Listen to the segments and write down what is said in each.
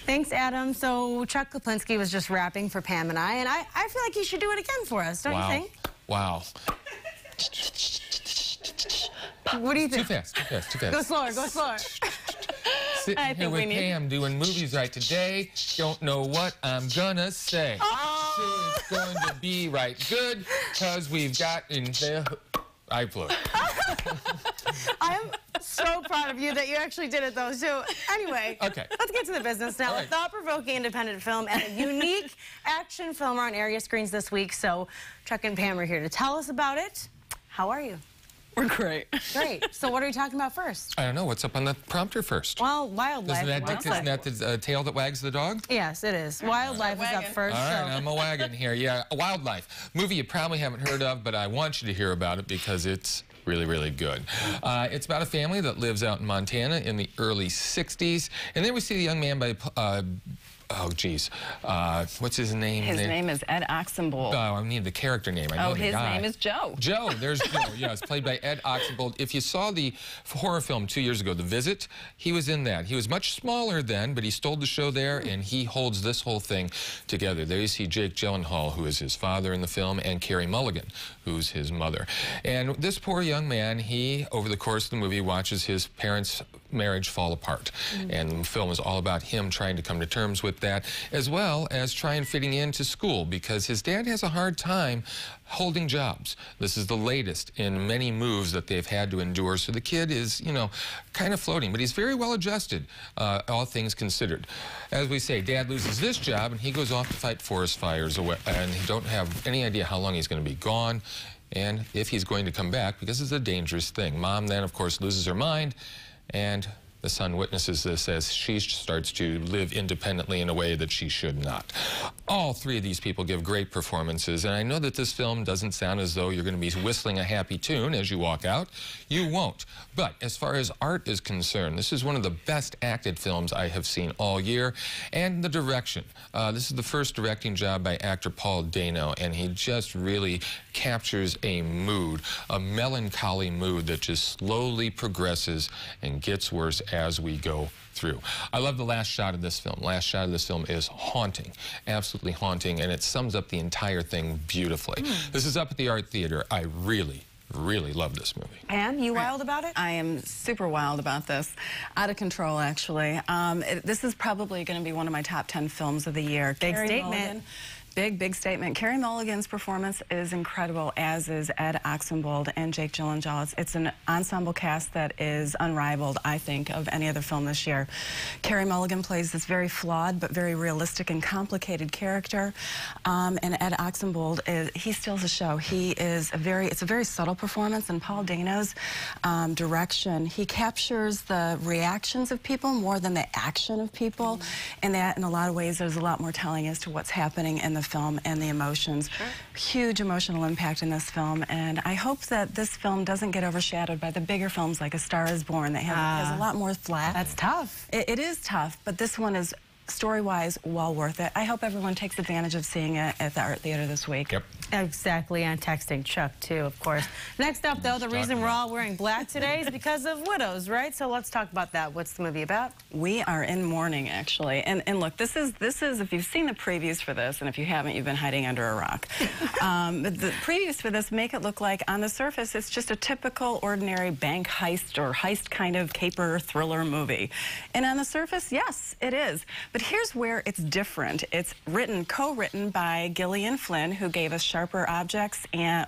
Thanks, Adam. So Chuck Koplinski was just rapping for Pam and I feel like he should do it again for us, don't you think? Wow. What do you think? Too fast. Go slower, go slower. Sitting here with Pam doing movies right today. Don't know what I'm gonna say. Oh. Soon it's going to be right good, because we've got in there. I blew it. I'm so proud of you that you actually did it, though. So, anyway, okay, let's get to the business now. Right. A thought-provoking independent film and a unique action film are on area screens this week. So, Chuck and Pam are here to tell us about it. How are you? We're great. Great. So, what are we talking about first? I don't know. What's up on the prompter first? Well, wildlife. Isn't that the tail that wags the dog? Yes, it is. Wildlife is up first. All right, I'm a wagon here. Yeah, wildlife. Movie you probably haven't heard of, but I want you to hear about it because it's really, really good. It's about a family that lives out in Montana in the early 60s. And then we see a young man by, oh, geez. What's his name? His name is Ed Oxenbould. Oh, I need the character name. I know the guy. His name is Joe. Joe. There's Joe. Yeah, it's played by Ed Oxenbould. If you saw the horror film 2 years ago, The Visit, he was in that. He was much smaller then, but he stole the show there, and he holds this whole thing together. There you see Jake Gyllenhaal, who is his father in the film, and Carey Mulligan, who's his mother. And this poor young man, he, over the course of the movie, watches his parents' marriage fall apart. And the film is all about him trying to come to terms with that, as well as trying fitting into school, because his dad has a hard time holding jobs. This is the latest in many moves that they've had to endure. So the kid is, you know, kind of floating, but he's very well adjusted, all things considered. As we say, Dad loses this job and he goes off to fight forest fires away, and he don't have any idea how long he's going to be gone and if he's going to come back, because it's a dangerous thing. Mom then, of course, loses her mind, and the son witnesses this as she starts to live independently in a way that she should not. All three of these people give great performances, and I know that this film doesn't sound as though you're going to be whistling a happy tune as you walk out. You won't. But as far as art is concerned, this is one of the best acted films I have seen all year. And the direction. This is the first directing job by actor Paul Dano, and he just really captures a mood, a melancholy mood that just slowly progresses and gets worse as we go through. I love the last shot of this film. Last shot of this film is haunting, absolutely haunting, and it sums up the entire thing beautifully. This is up at the Art Theater. I really love this movie. Pam, you wild about it? I am super wild about this. Out of control, actually. This is probably going to be one of my top 10 films of the year. Big statement. Big statement. Carey Mulligan's performance is incredible, as is Ed Oxenbould and Jake Gyllenhaal. It's an ensemble cast that is unrivaled, I think, of any other film this year. Carey Mulligan plays this very flawed but very realistic and complicated character, and Ed Oxenbould, he steals the show. It's a very subtle performance, and Paul Dano's direction, he captures the reactions of people more than the action of people, and that in a lot of ways there's a lot more telling as to what's happening in the film and the emotions. Huge emotional impact in this film, and I hope that this film doesn't get overshadowed by the bigger films like A Star Is Born that has a lot more flash. That's tough. It is tough, but this one is story-wise well worth it. I hope everyone takes advantage of seeing it at the Art Theater this week. Yep. Exactly, and texting Chuck, too, of course. Next up, though, the reason we're all wearing black today is because of widows, right? So let's talk about that. What's the movie about? We are in mourning, actually. And look, this is, if you've seen the previews for this, and if you haven't, you've been hiding under a rock. The previews for this make it look like, on the surface, it's just a typical, ordinary bank heist or heist kind of caper thriller movie. And on the surface, yes, it is. But here's where it's different. It's co-written by Gillian Flynn, who gave us Sharp Objects, and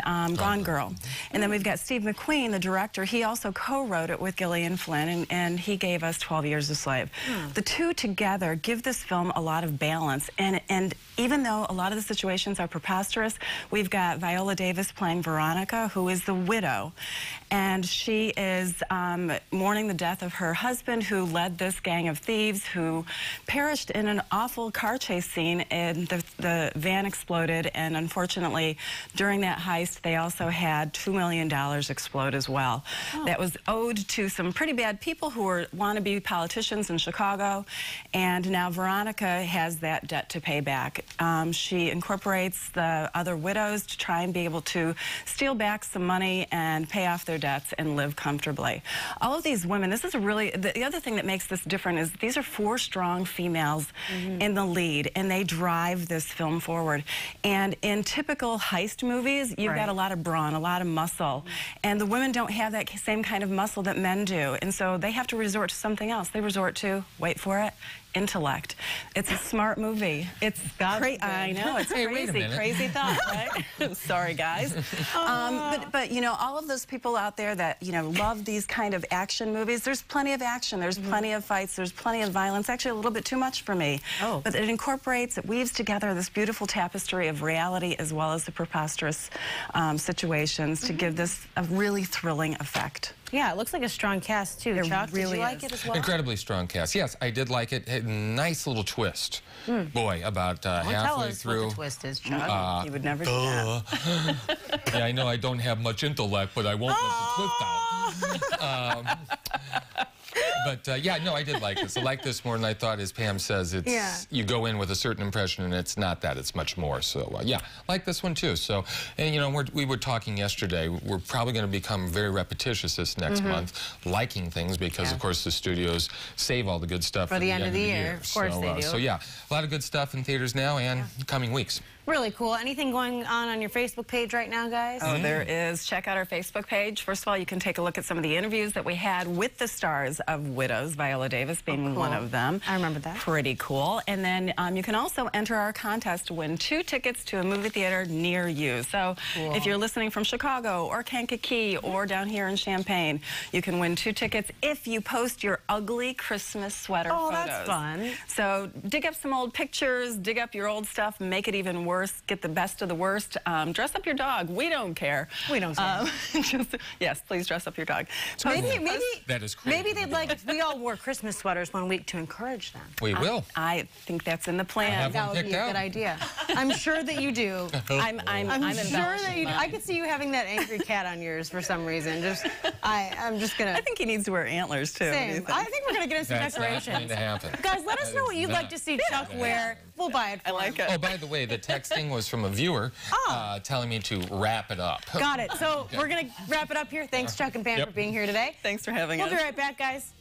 Gone Girl. And then we've got Steve McQueen, the director. He also co-wrote it with Gillian Flynn, and he gave us 12 Years a Slave. The two together give this film a lot of balance, and even though a lot of the situations are preposterous, we've got Viola Davis playing Veronica, who is the widow, and she is mourning the death of her husband, who led this gang of thieves who perished in an awful car chase scene, and the van exploded, and unfortunately during that heist they also had $2 million explode as well. That was owed to some pretty bad people who were wannabe politicians in Chicago, and now Veronica has that debt to pay back. She incorporates the other widows to try and be able to steal back some money and pay off their their debts and live comfortably. All of these women, this is really, the other thing that makes this different is these are 4 strong females in the lead, and they drive this film forward. And in typical heist movies, you've got a lot of brawn, a lot of muscle, and the women don't have that same kind of muscle that men do, and so they have to resort to something else. They resort to, wait for it, intellect. It's a smart movie. It's crazy. I know, it's crazy thought, right? Sorry, guys. But you know, all of those people out there that, you know, love these kind of action movies, there's plenty of action, there's plenty of fights, there's plenty of violence, actually a little bit too much for me. But it incorporates, it weaves together this beautiful tapestry of reality as well as the preposterous situations to give this a really thrilling effect. Yeah, it looks like a strong cast too. Chuck, did you like it as well? Incredibly strong cast. Yes, I did like it. It had a nice little twist. Boy, about halfway through. What the twist is, Chuck. You would never do that. Yeah, I know I don't have much intellect, but I won't let the twist out. But yeah, no, I did like this. I like this more than I thought. As Pam says, it's you go in with a certain impression, and it's not that. It's much more. So yeah, like this one too. So, and you know, we were talking yesterday. We're probably going to become very repetitious this next month, liking things because, of course, the studios save all the good stuff for the end of the year. Of course they do. So yeah, a lot of good stuff in theaters now and coming weeks. Really cool. Anything going on your Facebook page right now, guys? Oh, there is. Check out our Facebook page. First of all, you can take a look at some of the interviews that we had with the stars of Widows, Viola Davis being one of them. I remember that. Pretty cool. And then you can also enter our contest to win 2 tickets to a movie theater near you. So if you're listening from Chicago or Kankakee or down here in Champaign, you can win 2 tickets if you post your ugly Christmas sweater photos. Oh, that's fun. So dig up some old pictures, dig up your old stuff, make it even worse. Get the best of the worst. Dress up your dog. We don't care. We don't care. Yes, please dress up your dog. So maybe that is crazy. Maybe they'd like if we all wore Christmas sweaters one week to encourage them. We will. I think that's in the plan. That would be a good idea. I'm sure that you do. I'm sure that you do. I could see you having that angry cat on yours for some reason. I'm just gonna. I think he needs to wear antlers too. Same. I think we're gonna get him some decorations. That's not going to happen. Guys, let us know what you'd like to see Chuck wear. We'll buy it for I like it. Oh, by the way, the texting was from a viewer telling me to wrap it up. Got it. So we're going to wrap it up here. Thanks, Chuck and Pam, for being here today. Thanks for having us. We'll be right back, guys.